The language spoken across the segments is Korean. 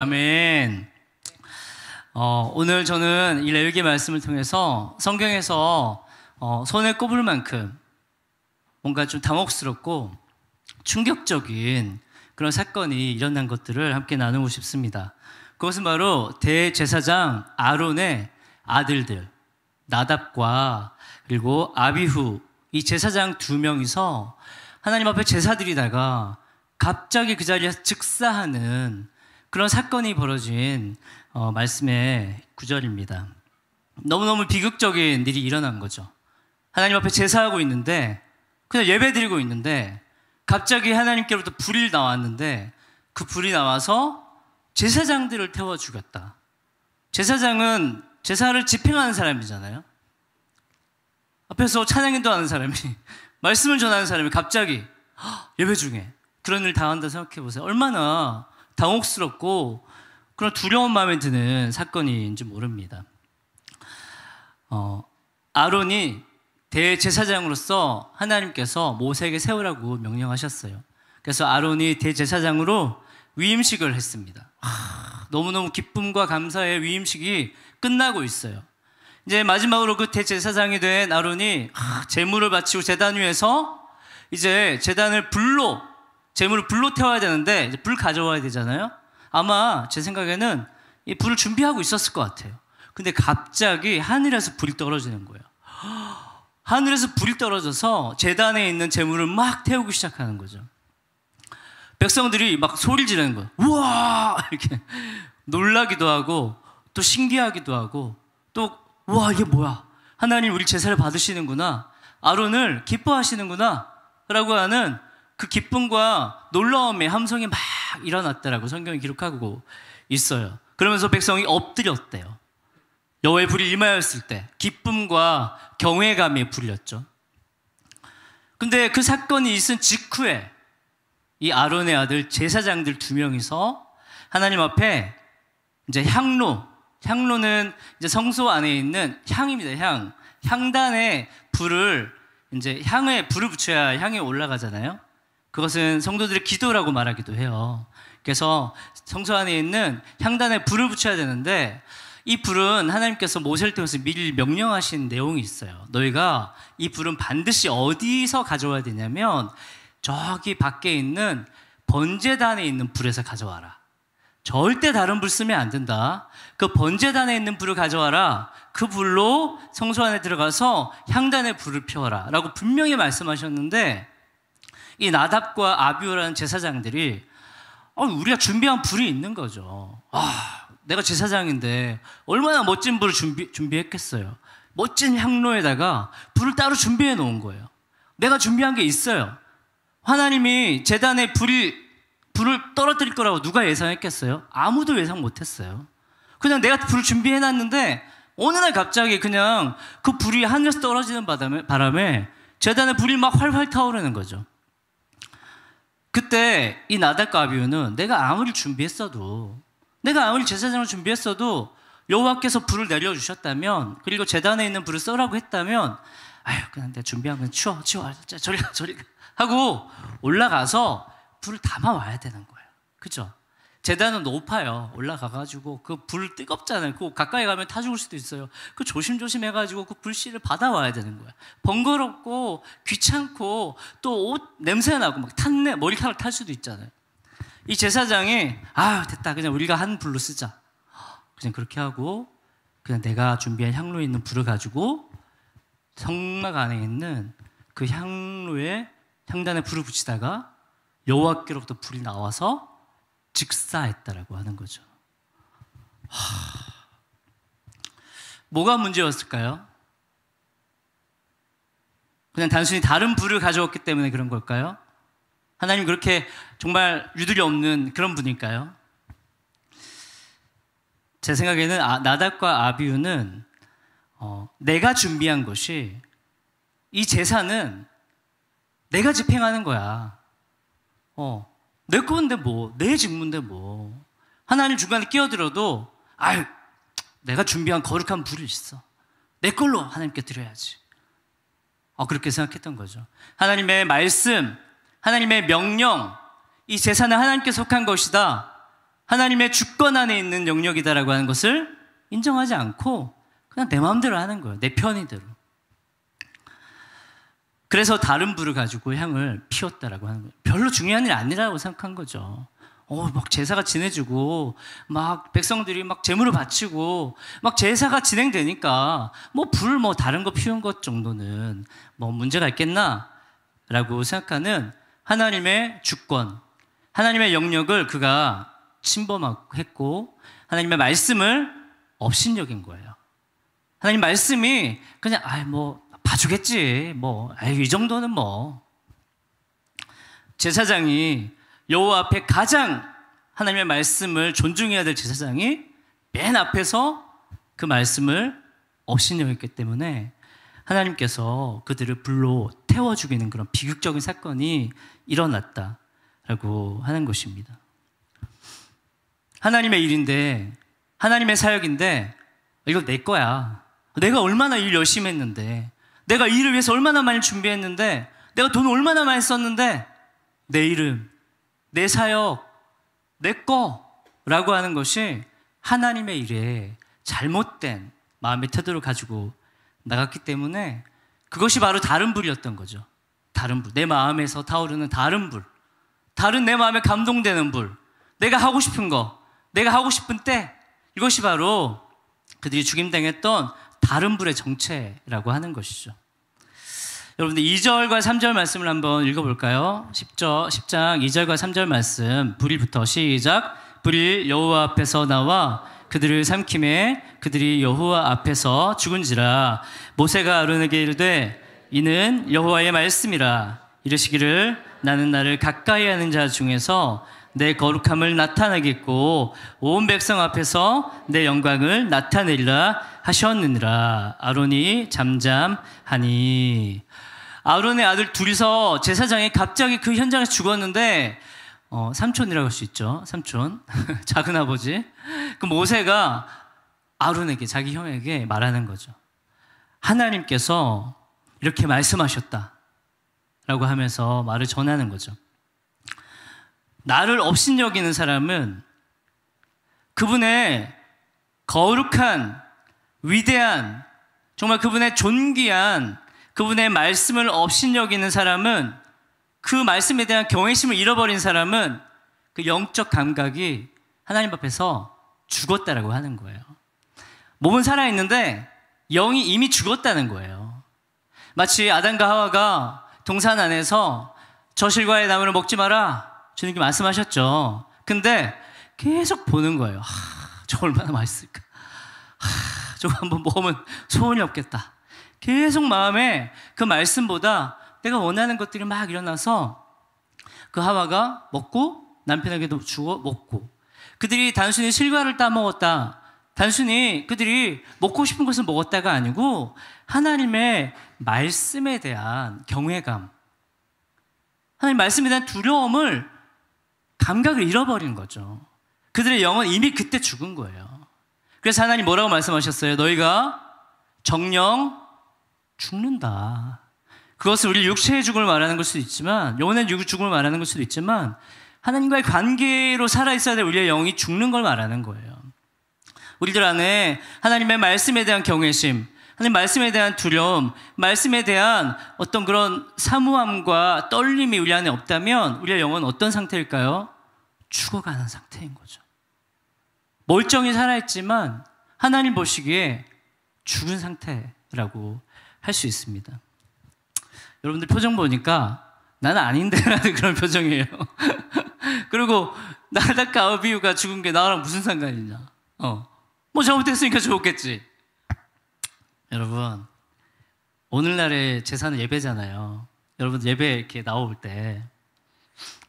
아멘. 오늘 저는 이 레위기 말씀을 통해서 성경에서 손에 꼽을 만큼 뭔가 좀 당혹스럽고 충격적인 그런 사건이 일어난 것들을 함께 나누고 싶습니다. 그것은 바로 대제사장 아론의 아들들 나답과 그리고 아비후, 이 제사장 두 명이서 하나님 앞에 제사 드리다가 갑자기 그 자리에서 즉사하는 그런 사건이 벌어진 말씀의 구절입니다. 너무너무 비극적인 일이 일어난 거죠. 하나님 앞에 제사하고 있는데, 그냥 예배 드리고 있는데 갑자기 하나님께로부터 불이 나왔는데, 그 불이 나와서 제사장들을 태워 죽였다. 제사장은 제사를 집행하는 사람이잖아요. 앞에서 찬양인도 하는 사람이 말씀을 전하는 사람이 갑자기 예배 중에 그런 일을 당한다 생각해 보세요. 얼마나 당혹스럽고 그런 두려운 마음에 드는 사건인지 모릅니다. 아론이 대제사장으로서 하나님께서 모세에게 세우라고 명령하셨어요. 그래서 아론이 대제사장으로 위임식을 했습니다. 너무너무 기쁨과 감사의 위임식이 끝나고 있어요. 이제 마지막으로 그 대제사장이 된 아론이 제물을 바치고 제단 위에서 이제 제단을 제물을 불로 태워야 되는데 이제 불 가져와야 되잖아요. 아마 제 생각에는 이 불을 준비하고 있었을 것 같아요. 근데 갑자기 하늘에서 불이 떨어지는 거예요. 하늘에서 불이 떨어져서 제단에 있는 제물을 막 태우기 시작하는 거죠. 백성들이 막 소리를 지르는 거예요. 우와! 이렇게 놀라기도 하고 또 신기하기도 하고 또 우와, 이게 뭐야? 하나님 우리 제사를 받으시는구나. 아론을 기뻐하시는구나. 라고 하는 그 기쁨과 놀라움의 함성이 막 일어났다라고 성경이 기록하고 있어요. 그러면서 백성이 엎드렸대요. 여호와의 불이 임하였을 때 기쁨과 경외감이 불렸죠. 근데 그 사건이 있은 직후에 이 아론의 아들 제사장들 두 명이서 하나님 앞에 이제 향로는 이제 성소 안에 있는 향입니다. 향단에 이제 향에 불을 붙여야 향이 올라가잖아요. 그것은 성도들의 기도라고 말하기도 해요. 그래서 성소 안에 있는 향단에 불을 붙여야 되는데, 이 불은 하나님께서 모세를 통해서 미리 명령하신 내용이 있어요. 너희가 이 불은 반드시 어디서 가져와야 되냐면 저기 밖에 있는 번제단에 있는 불에서 가져와라. 절대 다른 불 쓰면 안 된다. 그 번제단에 있는 불을 가져와라. 그 불로 성소 안에 들어가서 향단에 불을 피워라 라고 분명히 말씀하셨는데, 이 나답과 아비후라는 제사장들이 우리가 준비한 불이 있는 거죠. 내가 제사장인데 얼마나 멋진 불을 준비했겠어요. 멋진 향로에다가 불을 따로 준비해 놓은 거예요. 내가 준비한 게 있어요. 하나님이 제단에 불을 떨어뜨릴 거라고 누가 예상했겠어요? 아무도 예상 못했어요. 그냥 내가 불을 준비해 놨는데 어느 날 갑자기 그냥 그 불이 하늘에서 떨어지는 바람에 제단에 불이 막 활활 타오르는 거죠. 그때 이 나답과 아비후는 내가 아무리 제사장을 준비했어도 여호와께서 불을 내려주셨다면, 그리고 제단에 있는 불을 써라고 했다면 그냥 내가 준비한 건 치워 저리 가 하고 올라가서 불을 담아와야 되는 거예요. 그죠? 제단은 높아요. 올라가가지고 그 불 뜨겁잖아요. 그 가까이 가면 타 죽을 수도 있어요. 그 조심조심 해가지고 그 불씨를 받아와야 되는 거예요. 번거롭고 귀찮고 또 옷 냄새나고 막 머리카락 탈 수도 있잖아요. 이 제사장이 됐다, 그냥 우리가 한 불로 쓰자. 그냥 그렇게 하고 그냥 내가 준비한 향로에 있는 불을 가지고 성막 안에 있는 그 향단에 불을 붙이다가 여호와께로부터 불이 나와서 직사했다라고 하는 거죠. 뭐가 문제였을까요? 그냥 단순히 다른 불을 가져왔기 때문에 그런 걸까요? 하나님 그렇게 정말 유두리 없는 그런 분일까요? 제 생각에는 나답과 아비후는 내가 준비한 것이, 이 제사는 내가 집행하는 거야. 내 건데 내 직무인데 하나님 중간에 끼어들어도 내가 준비한 거룩한 불이 있어. 내 걸로 하나님께 드려야지. 그렇게 생각했던 거죠. 하나님의 말씀, 하나님의 명령, 이 제사는 하나님께 속한 것이다 하나님의 주권 안에 있는 영역이다라고 하는 것을 인정하지 않고 그냥 내 마음대로 하는 거예요. 내 편의대로. 그래서 다른 불을 가지고 향을 피웠다라고 하는 거예요. 별로 중요한 일이 아니라고 생각한 거죠. 막 제사가 지내지고 막 백성들이 막 제물을 바치고 막 제사가 진행되니까 뭐 불 뭐 다른 거 피운 것 정도는 뭐 문제가 있겠나라고 생각하는 하나님의 주권, 하나님의 영역을 그가 침범했고 하나님의 말씀을 업신여긴 거예요. 하나님 말씀이 그냥 뭐 봐주겠지 뭐 이 정도는 뭐. 제사장이 여호와 앞에 가장 하나님의 말씀을 존중해야 될 제사장이 맨 앞에서 그 말씀을 업신여겼기 때문에 하나님께서 그들을 불로 태워 죽이는 그런 비극적인 사건이 일어났다라고 하는 것입니다. 하나님의 일인데, 하나님의 사역인데 이거 내 거야. 내가 얼마나 일 열심히 했는데, 내가 일을 위해서 얼마나 많이 준비했는데, 내가 돈 얼마나 많이 썼는데 내 이름, 내 사역, 내 거라고 하는 것이 하나님의 일에 잘못된 마음의 태도를 가지고 나갔기 때문에 그것이 바로 다른 불이었던 거죠. 다른 불. 내 마음에서 타오르는 다른 불. 다른 내 마음에 감동되는 불. 내가 하고 싶은 거, 내가 하고 싶은 때, 이것이 바로 그들이 죽임당했던 다른 불의 정체라고 하는 것이죠. 여러분들 2절과 3절 말씀을 한번 읽어볼까요? 10장 2절과 3절 말씀 불이부터 시작. 불이 여호와 앞에서 나와 그들을 삼킴에 그들이 여호와 앞에서 죽은지라. 모세가 아론에게 이르되 이는 여호와의 말씀이라. 이르시기를 나는 나를 가까이 하는 자 중에서 내 거룩함을 나타내겠고 온 백성 앞에서 내 영광을 나타내리라 하셨느니라. 아론이 잠잠하니. 아론의 아들 둘이서 제사장이 갑자기 그 현장에서 죽었는데 삼촌이라고 할 수 있죠. 삼촌 작은 아버지. 그 모세가 아론에게, 자기 형에게 말하는 거죠. 하나님께서 이렇게 말씀하셨다 라고 하면서 말을 전하는 거죠. 나를 업신여기는 사람은 그분의 거룩한, 위대한, 정말 그분의 존귀한 그분의 말씀을 업신여기는 사람은, 그 말씀에 대한 경외심을 잃어버린 사람은 그 영적 감각이 하나님 앞에서 죽었다라고 하는 거예요. 몸은 살아있는데 영이 이미 죽었다는 거예요. 마치 아담과 하와가 동산 안에서 저실과의 나무를 먹지 마라 주님께 말씀하셨죠. 근데 계속 보는 거예요. 저거 얼마나 맛있을까. 저거 한번 먹으면 소원이 없겠다. 계속 마음에 그 말씀보다 내가 원하는 것들이 막 일어나서 그 하와가 먹고 남편에게도 주고 먹고, 그들이 단순히 실과를 따먹었다, 단순히 그들이 먹고 싶은 것을 먹었다가 아니고 하나님의 말씀에 대한 경외감, 하나님 말씀에 대한 두려움을, 감각을 잃어버린 거죠. 그들의 영은 이미 그때 죽은 거예요. 그래서 하나님 뭐라고 말씀하셨어요? 너희가 정령 죽는다. 그것은 우리 육체의 죽음을 말하는 걸 수도 있지만, 영혼의 죽음을 말하는 걸 수도 있지만, 하나님과의 관계로 살아있어야 될 우리의 영이 죽는 걸 말하는 거예요. 우리들 안에 하나님의 말씀에 대한 경외심, 하나님 말씀에 대한 두려움, 말씀에 대한 어떤 그런 사무함과 떨림이 우리 안에 없다면 우리의 영은 어떤 상태일까요? 죽어가는 상태인 거죠. 멀쩡히 살아있지만 하나님 보시기에 죽은 상태라고 할 수 있습니다. 여러분들 표정 보니까 나는 아닌데 라는 그런 표정이에요. 그리고 나닷가 아비후가 죽은 게 나랑 무슨 상관이냐. 뭐 잘못했으니까 죽었겠지. 여러분, 오늘날의 제사는 예배잖아요. 여러분 예배 이렇게 나올 때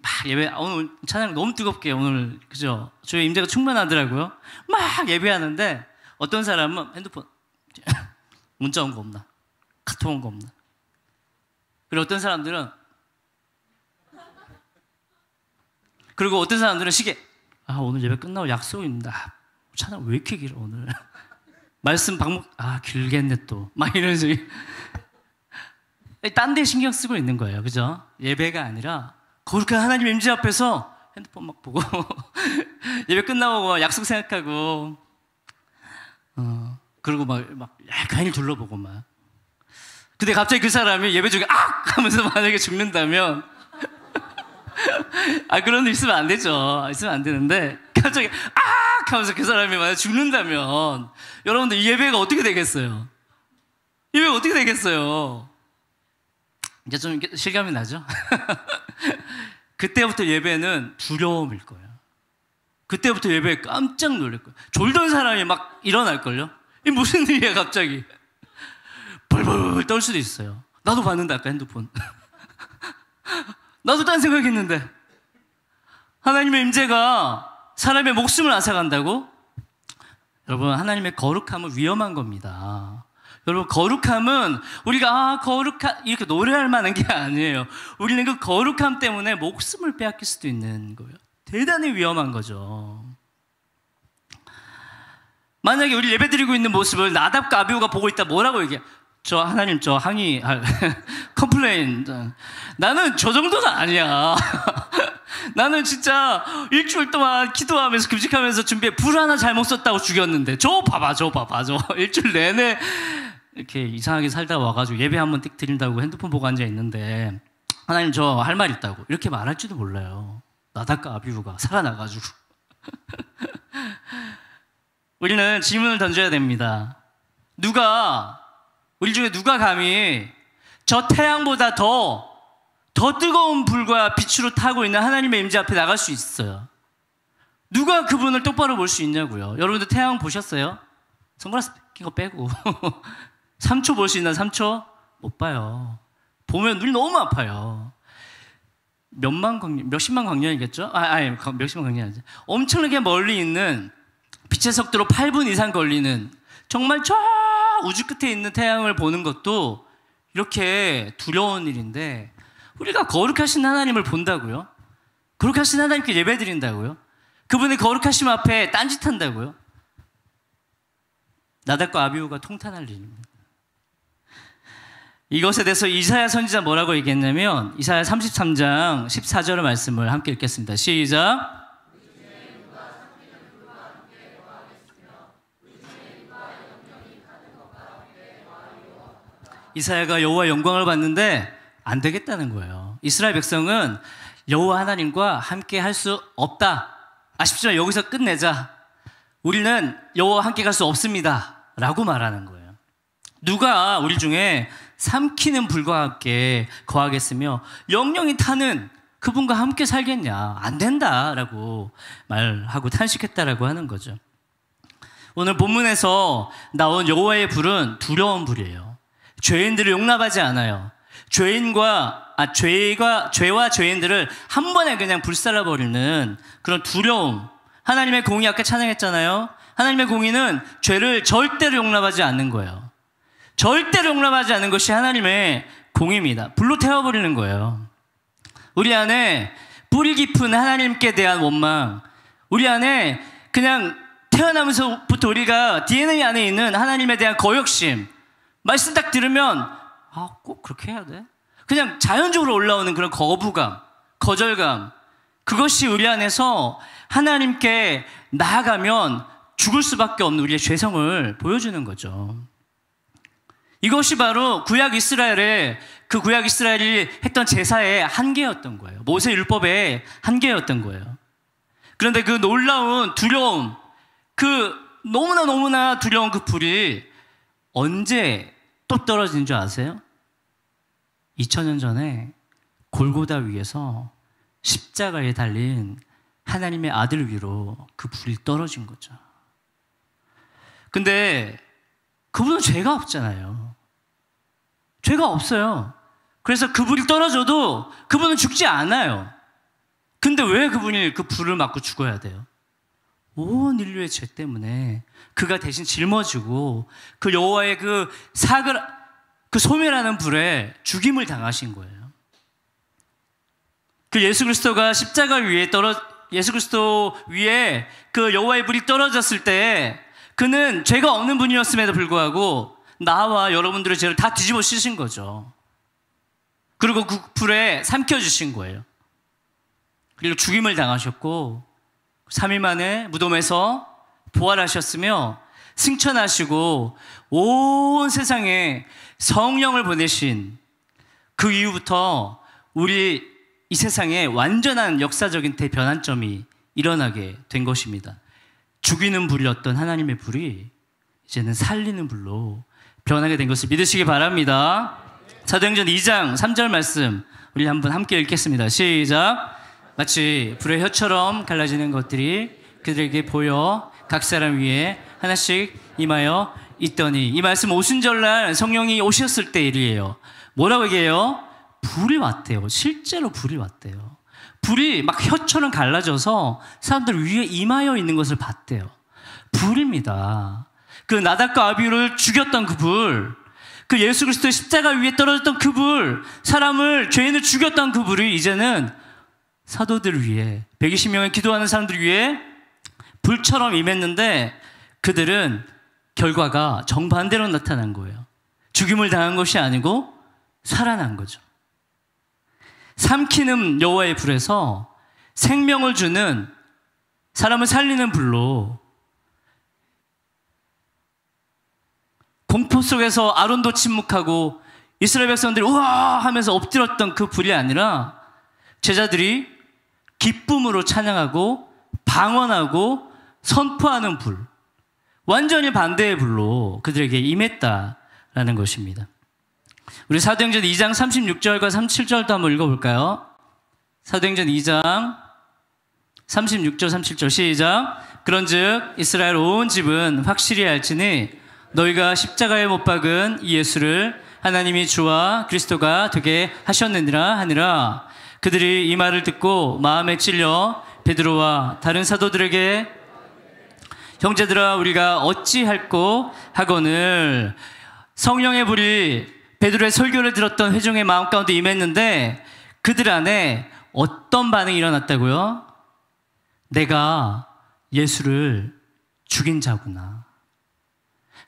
막 예배, 오늘 찬양 너무 뜨겁게 오늘, 그죠? 저희 임재가 충만하더라고요. 막 예배하는데 어떤 사람은 핸드폰 문자 온 거 없나? 카톡 온 거 없나? 그리고 어떤 사람들은, 그리고 어떤 사람들은 시계, 오늘 예배 끝나고 약속이 있는데 찬양 왜 이렇게 길어 오늘. 말씀 방목, 길겠네 또. 막 이런 식의. 딴 데 신경 쓰고 있는 거예요. 그죠? 예배가 아니라 거룩한 하나님 임재 앞에서 핸드폰 막 보고 예배 끝나고 약속 생각하고, 그리고 막 괜히 둘러보고 막. 근데 갑자기 그 사람이 예배 중에 악! 하면서 만약에 죽는다면, 그런 일 있으면 안 되죠. 있으면 안 되는데, 갑자기 악! 하면서 그 사람이 만약에 죽는다면, 여러분들 이 예배가 어떻게 되겠어요? 예배가 어떻게 되겠어요? 이제 좀 실감이 나죠? 그때부터 예배는 두려움일 거예요. 그때부터 예배에 깜짝 놀랄 거예요. 졸던 사람이 막 일어날걸요? 이 무슨 일이야 갑자기. 벌벌 떨 수도 있어요. 나도 봤는데 아까 핸드폰. 나도 딴 생각했는데. 하나님의 임재가 사람의 목숨을 앗아간다고? 여러분, 하나님의 거룩함은 위험한 겁니다. 여러분, 거룩함은 우리가 이렇게 노래할 만한 게 아니에요. 우리는 그 거룩함 때문에 목숨을 빼앗길 수도 있는 거예요. 대단히 위험한 거죠. 만약에 우리 예배드리고 있는 모습을 나답과 아비후가 보고 있다, 뭐라고 얘기해? 하나님 항의 컴플레인. 나는 저 정도는 아니야. 나는 진짜 일주일 동안 기도하면서 금식하면서 준비해 불 하나 잘못 썼다고 죽였는데 저 봐봐 일주일 내내 이렇게 이상하게 살다 와가지고 예배 한번 띡 드린다고 핸드폰 보고 앉아 있는데 하나님 저 할 말 있다고 이렇게 말할지도 몰라요. 나답과 아비후가 살아나가지고. 우리는 질문을 던져야 됩니다. 우리 중에 누가 감히 저 태양보다 더 뜨거운 불과 빛으로 타고 있는 하나님의 임재 앞에 나갈 수 있어요? 누가 그분을 똑바로 볼 수 있냐고요. 여러분들 태양 보셨어요? 선글라스 낀 거 빼고 3초 볼 수 있나? 3초? 못 봐요. 보면 눈이 너무 아파요. 몇십만 광년이겠죠? 몇십만 광년이 아니지. 엄청나게 멀리 있는 빛의 속도로 8분 이상 걸리는 정말 저 우주 끝에 있는 태양을 보는 것도 이렇게 두려운 일인데 우리가 거룩하신 하나님을 본다고요? 거룩하신 하나님께 예배드린다고요? 그분의 거룩하심 앞에 딴짓한다고요? 나답과 아비후가 통탄할 일입니다. 이것에 대해서 이사야 선지자 뭐라고 얘기했냐면 이사야 33장 14절의 말씀을 함께 읽겠습니다. 시작. 이사야가 여호와의 영광을 봤는데 안 되겠다는 거예요. 이스라엘 백성은 여호와 하나님과 함께 할 수 없다. 아쉽지만 여기서 끝내자. 우리는 여호와 함께 갈 수 없습니다. 라고 말하는 거예요. 누가 우리 중에 삼키는 불과 함께 거하겠으며 영영이 타는 그분과 함께 살겠냐? 안 된다라고 말하고 탄식했다라고 하는 거죠. 오늘 본문에서 나온 여호와의 불은 두려운 불이에요. 죄인들을 용납하지 않아요. 죄와 죄인들을 한 번에 그냥 불살라버리는 그런 두려움. 하나님의 공의 아까 찬양했잖아요. 하나님의 공의는 죄를 절대로 용납하지 않는 거예요. 절대로 용납하지 않는 것이 하나님의 공의입니다. 불로 태워버리는 거예요. 우리 안에 뿌리 깊은 하나님께 대한 원망, 우리 안에 그냥 태어나면서부터 우리가 DNA 안에 있는 하나님에 대한 거역심, 말씀 딱 들으면 꼭 그렇게 해야 돼? 그냥 자연적으로 올라오는 그런 거부감, 거절감, 그것이 우리 안에서 하나님께 나아가면 죽을 수밖에 없는 우리의 죄성을 보여주는 거죠. 이것이 바로 구약 이스라엘이 했던 제사의 한계였던 거예요. 모세 율법의 한계였던 거예요. 그런데 그 놀라운 두려움, 그 너무나 두려운 그 불이 언제 또 떨어진 줄 아세요? 2000년 전에 골고다 위에서 십자가에 달린 하나님의 아들 위로 그 불이 떨어진 거죠. 근데 그분은 죄가 없잖아요. 죄가 없어요. 그래서 그 불이 떨어져도 그분은 죽지 않아요. 근데 왜 그분이 그 불을 맞고 죽어야 돼요? 온 인류의 죄 때문에 그가 대신 짊어지고 그 여호와의 그 소멸하는 불에 죽임을 당하신 거예요. 그 예수 그리스도가 십자가 위에 예수 그리스도 위에 그 여호와의 불이 떨어졌을 때 그는 죄가 없는 분이었음에도 불구하고 나와 여러분들의 죄를 다 뒤집어 씌신 거죠. 그리고 그 불에 삼켜주신 거예요. 그리고 죽임을 당하셨고 3일 만에 무덤에서 부활하셨으며 승천하시고 온 세상에 성령을 보내신 그 이후부터 우리 이 세상에 완전한 역사적인 대변환점이 일어나게 된 것입니다. 죽이는 불이었던 하나님의 불이 이제는 살리는 불로 변하게 된 것을 믿으시기 바랍니다. 사도행전 2장 3절 말씀 우리 한번 함께 읽겠습니다. 시작. 마치 불의 혀처럼 갈라지는 것들이 그들에게 보여 각 사람 위에 하나씩 임하여 있더니, 이 말씀 오순절날 성령이 오셨을 때 일이에요. 뭐라고 얘기해요? 불이 왔대요. 실제로 불이 왔대요. 불이 막 혀처럼 갈라져서 사람들 위에 임하여 있는 것을 봤대요. 불입니다. 그 나답과 아비후를 죽였던 그 불, 그 예수 그리스도의 십자가 위에 떨어졌던 그 불, 사람을, 죄인을 죽였던 그 불이 이제는 사도들 위에, 120명의 기도하는 사람들 위에 불처럼 임했는데, 그들은 결과가 정반대로 나타난 거예요. 죽임을 당한 것이 아니고 살아난 거죠. 삼키는 여호와의 불에서 생명을 주는, 사람을 살리는 불로, 공포 속에서 아론도 침묵하고 이스라엘 백성들이 우와 하면서 엎드렸던 그 불이 아니라 제자들이 기쁨으로 찬양하고 방언하고 선포하는 불, 완전히 반대의 불로 그들에게 임했다라는 것입니다. 우리 사도행전 2장 36절과 37절도 한번 읽어볼까요? 사도행전 2장 36절 37절 시작. 그런즉 이스라엘 온 집은 확실히 알지니 너희가 십자가에 못 박은 이 예수를 하나님이 주와 그리스도가 되게 하셨느니라 하니라. 그들이 이 말을 듣고 마음에 찔려 베드로와 다른 사도들에게 형제들아 우리가 어찌할꼬 하거늘. 성령의 불이 베드로의 설교를 들었던 회중의 마음 가운데 임했는데 그들 안에 어떤 반응이 일어났다고요? 내가 예수를 죽인 자구나.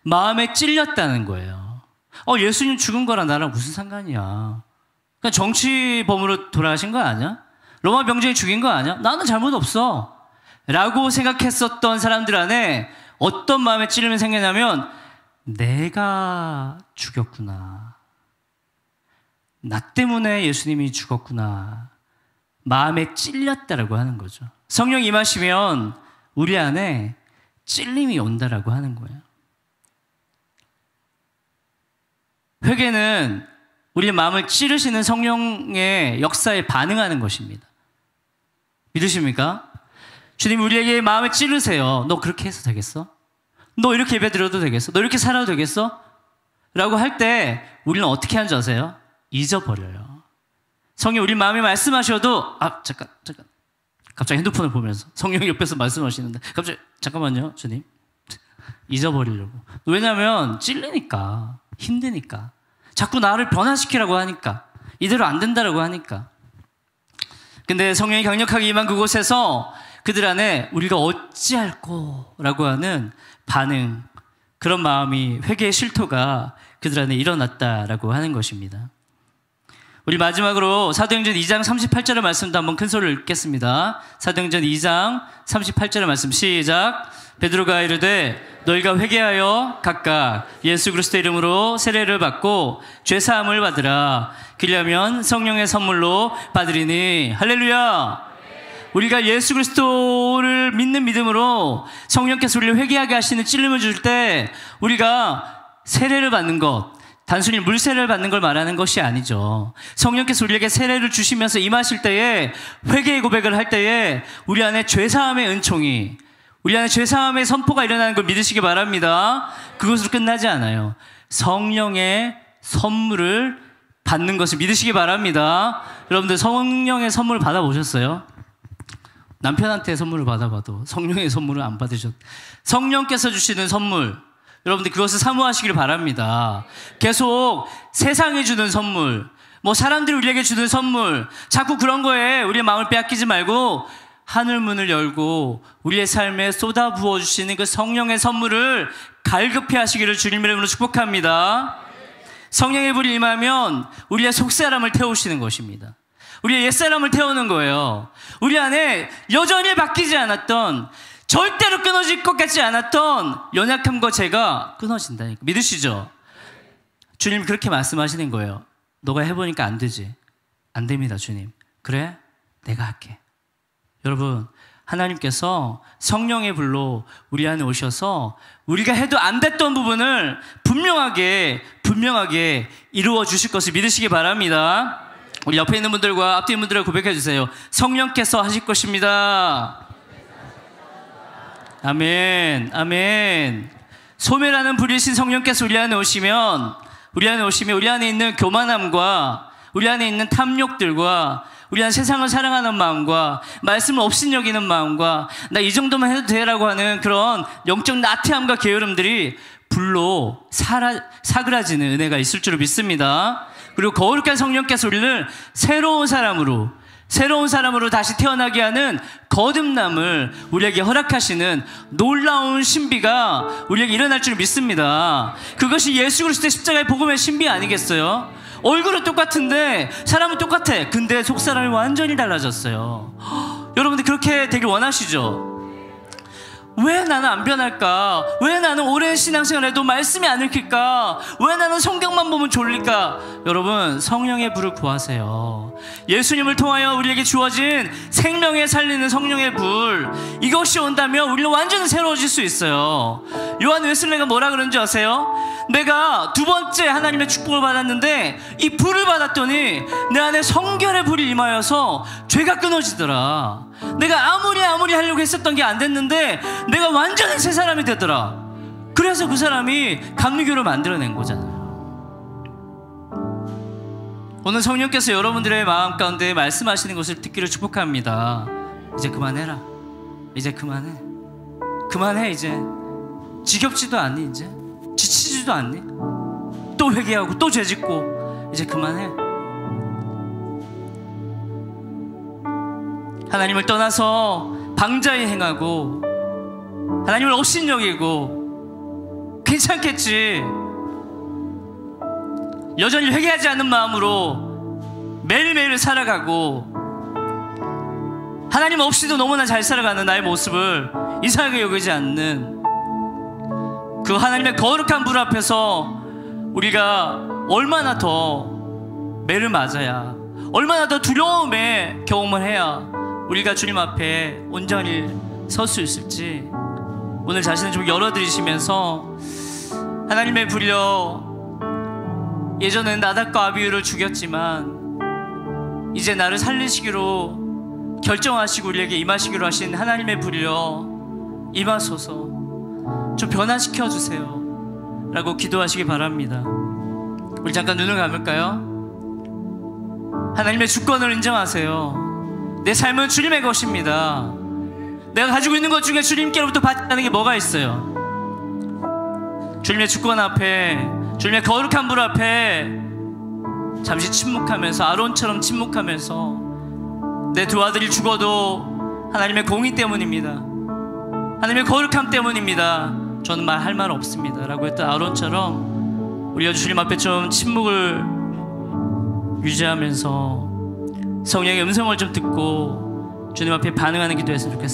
마음에 찔렸다는 거예요. 예수님 죽은 거랑 나랑 무슨 상관이야. 그냥 정치범으로 돌아가신 거 아니야? 로마 병정이 죽인 거 아니야? 나는 잘못 없어 라고 생각했었던 사람들 안에 어떤 마음에 찔림이 생기냐면 내가 죽였구나, 나 때문에 예수님이 죽었구나, 마음에 찔렸다라고 하는 거죠. 성령이 임하시면 우리 안에 찔림이 온다라고 하는 거예요. 회개는 우리의 마음을 찌르시는 성령의 역사에 반응하는 것입니다. 믿으십니까? 주님 우리에게 마음을 찌르세요. 너 그렇게 해서 되겠어? 너 이렇게 예배드려도 되겠어? 너 이렇게 살아도 되겠어? 라고 할 때 우리는 어떻게 하는 줄 아세요? 잊어버려요. 성령 우리 마음에 말씀하셔도 잠깐 갑자기 핸드폰을 보면서 성령이 옆에서 말씀하시는데 갑자기 잠깐만요 주님, 잊어버리려고. 왜냐하면 찔리니까, 힘드니까, 자꾸 나를 변화시키라고 하니까, 이대로 안 된다라고 하니까. 근데 성령이 강력하게 임한 그곳에서 그들 안에 우리가 어찌할꼬 라고 하는 반응, 그런 마음이, 회개의 실토가 그들 안에 일어났다라고 하는 것입니다. 우리 마지막으로 사도행전 2장 38절의 말씀도 한번 큰 소리를 읽겠습니다. 사도행전 2장 38절의 말씀 시작. 베드로가 이르되 너희가 회개하여 각각 예수 그리스도 이름으로 세례를 받고 죄사함을 받으라. 그리하면 성령의 선물로 받으리니. 할렐루야. 우리가 예수 그리스도를 믿는 믿음으로 성령께서 우리를 회개하게 하시는 찔림을 줄 때 우리가 세례를 받는 것, 단순히 물세례를 받는 걸 말하는 것이 아니죠. 성령께서 우리에게 세례를 주시면서 임하실 때에, 회개의 고백을 할 때에 우리 안에 죄사함의 은총이, 우리 안에 죄사함의 선포가 일어나는 걸 믿으시기 바랍니다. 그것으로 끝나지 않아요. 성령의 선물을 받는 것을 믿으시기 바랍니다. 여러분들 성령의 선물을 받아보셨어요? 남편한테 선물을 받아봐도 성령의 선물을 안 받으셨. 성령께서 주시는 선물, 여러분들 그것을 사모하시기를 바랍니다. 계속 세상이 주는 선물, 사람들이 우리에게 주는 선물, 자꾸 그런 거에 우리의 마음을 빼앗기지 말고 하늘 문을 열고 우리의 삶에 쏟아 부어주시는 그 성령의 선물을 갈급히 하시기를 주님 이름으로 축복합니다. 성령의 불이 임하면 우리의 속사람을 태우시는 것입니다. 우리의 옛사람을 태우는 거예요. 우리 안에 여전히 바뀌지 않았던, 절대로 끊어질 것 같지 않았던 연약함과 죄가 끊어진다니까. 믿으시죠? 주님 그렇게 말씀하시는 거예요. 너가 해보니까 안 되지. 안 됩니다, 주님. 그래? 내가 할게. 여러분, 하나님께서 성령의 불로 우리 안에 오셔서 우리가 해도 안 됐던 부분을 분명하게 이루어 주실 것을 믿으시기 바랍니다. 우리 옆에 있는 분들과 앞뒤 있는 분들과 고백해 주세요. 성령께서 하실 것입니다. 아멘, 아멘. 소멸하는 불이신 성령께서 우리 안에 오시면 우리 안에 있는 교만함과 우리 안에 있는 탐욕들과 우리 안에 세상을 사랑하는 마음과 말씀을 업신여기는 마음과 나 이 정도만 해도 돼라고 하는 그런 영적 나태함과 게으름들이 불로 사그라지는 은혜가 있을 줄을 믿습니다. 그리고 거룩한 성령께서 우리를 새로운 사람으로 다시 태어나게 하는 거듭남을 우리에게 허락하시는 놀라운 신비가 우리에게 일어날 줄 믿습니다. 그것이 예수 그리스도의 십자가의 복음의 신비 아니겠어요? 얼굴은 똑같은데 사람은 똑같아. 근데 속사람이 완전히 달라졌어요. 여러분들 그렇게 되길 원하시죠? 왜 나는 안 변할까? 왜 나는 오랜 신앙생활 해도 말씀이 안 읽힐까? 왜 나는 성경만 보면 졸릴까? 여러분, 성령의 불을 구하세요. 예수님을 통하여 우리에게 주어진 생명에 살리는 성령의 불, 이것이 온다면 우리는 완전히 새로워질 수 있어요. 요한 웨슬레가 뭐라 그런지 아세요? 내가 두 번째 하나님의 축복을 받았는데 이 불을 받았더니 내 안에 성결의 불이 임하여서 죄가 끊어지더라. 내가 아무리 하려고 했었던 게 안 됐는데 내가 완전히 새 사람이 되더라. 그래서 그 사람이 감리교를 만들어낸 거잖아요. 오늘 성령께서 여러분들의 마음 가운데 말씀하시는 것을 듣기를 축복합니다. 이제 그만해라. 이제 그만해. 이제 지겹지도 않니? 이제 지치지도 않니? 또 회개하고 또 죄짓고 이제 그만해. 하나님을 떠나서 방자히 행하고 하나님을 업신여기고 괜찮겠지. 여전히 회개하지 않는 마음으로 매일매일 살아가고 하나님 없이도 너무나 잘 살아가는 나의 모습을 이상하게 여기지 않는 그 하나님의 거룩한 불 앞에서 우리가 얼마나 더 매를 맞아야, 얼마나 더 두려움의 경험을 해야 우리가 주님 앞에 온전히 설 수 있을지 오늘 자신을 좀 열어드리시면서 하나님의 불이여, 예전엔 나답과 아비후를 죽였지만 이제 나를 살리시기로 결정하시고 우리에게 임하시기로 하신 하나님의 불이여 임하소서, 좀 변화시켜 주세요 라고 기도하시기 바랍니다. 우리 잠깐 눈을 감을까요? 하나님의 주권을 인정하세요. 내 삶은 주님의 것입니다. 내가 가지고 있는 것 중에 주님께로부터 받는 게 뭐가 있어요? 주님의 주권 앞에, 주님의 거룩한 불 앞에 잠시 침묵하면서, 아론처럼 침묵하면서, 내 두 아들이 죽어도 하나님의 공의 때문입니다, 하나님의 거룩함 때문입니다, 저는 말할 말 없습니다 라고 했던 아론처럼 우리가 주님 앞에 좀 침묵을 유지하면서 성령의 음성을 좀 듣고 주님 앞에 반응하는 기도했으면 좋겠습니다.